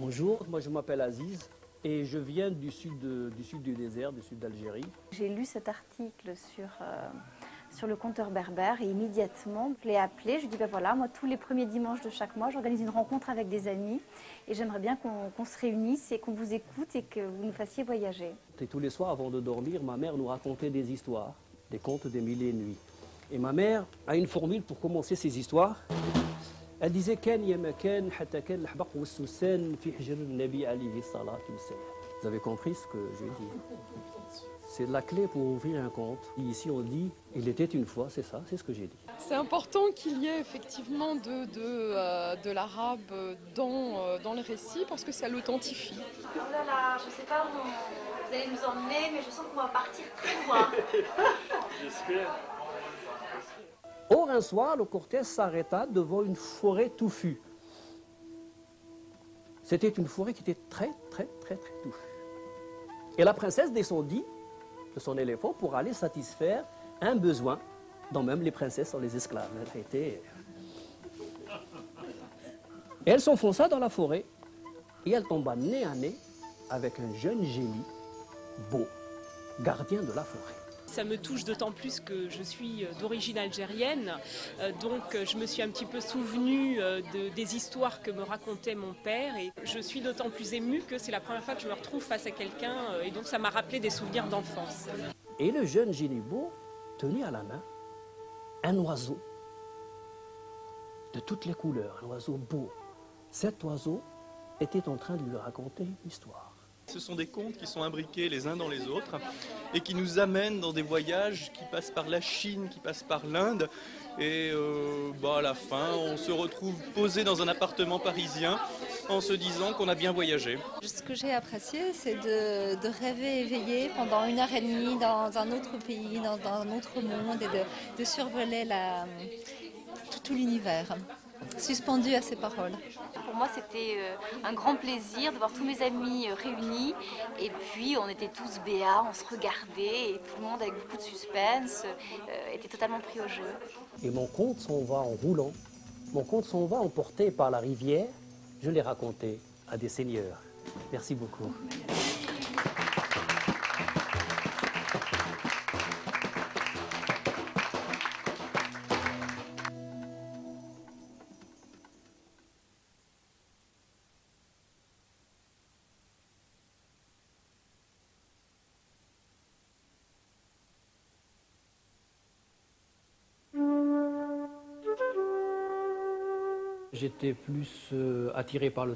Bonjour, moi je m'appelle Aziz et je viens du sud du désert, du sud d'Algérie. J'ai lu cet article sur le conteur berbère et immédiatement je l'ai appelé. Je lui ai dit ben voilà, moi tous les premiers dimanches de chaque mois j'organise une rencontre avec des amis et j'aimerais bien qu'on se réunisse et qu'on vous écoute et que vous nous fassiez voyager. Et tous les soirs avant de dormir, ma mère nous racontait des histoires, des contes des mille et nuits. Et ma mère a une formule pour commencer ces histoires. Elle disait Vous avez compris ce que je dis? C'est la clé pour ouvrir un conte. Et ici on dit il était une fois, c'est ça, c'est ce que j'ai dit. C'est important qu'il y ait effectivement de l'arabe dans le récit parce que ça l'authentifie. Oh là là, je ne sais pas où vous allez nous emmener, mais je sens qu'on va partir très loin. J'espère. Or, un soir, le cortège s'arrêta devant une forêt touffue. C'était une forêt qui était très touffue. Et la princesse descendit de son éléphant pour aller satisfaire un besoin dont même les princesses sont les esclaves. Et elle s'enfonça dans la forêt et elle tomba nez à nez avec un jeune génie beau, gardien de la forêt. Ça me touche d'autant plus que je suis d'origine algérienne, donc je me suis un petit peu souvenue des histoires que me racontait mon père et je suis d'autant plus émue que c'est la première fois que je me retrouve face à quelqu'un et donc ça m'a rappelé des souvenirs d'enfance. Et le jeune génie beau tenait à la main un oiseau de toutes les couleurs, un oiseau beau. Cet oiseau était en train de lui raconter une histoire. Ce sont des contes qui sont imbriqués les uns dans les autres et qui nous amènent dans des voyages qui passent par la Chine, qui passent par l'Inde. Et à la fin, on se retrouve posé dans un appartement parisien en se disant qu'on a bien voyagé. Ce que j'ai apprécié, c'est de rêver éveillé pendant 1h30 dans un autre pays, dans un autre monde et de survoler tout l'univers, suspendu à ces paroles. Pour moi, c'était un grand plaisir de voir tous mes amis réunis. Et puis, on était tous béats, on se regardait et tout le monde, avec beaucoup de suspense, était totalement pris au jeu. Et mon conte s'en va en roulant. Mon conte s'en va emporté par la rivière. Je l'ai raconté à des seigneurs. Merci beaucoup. J'étais plus attiré par le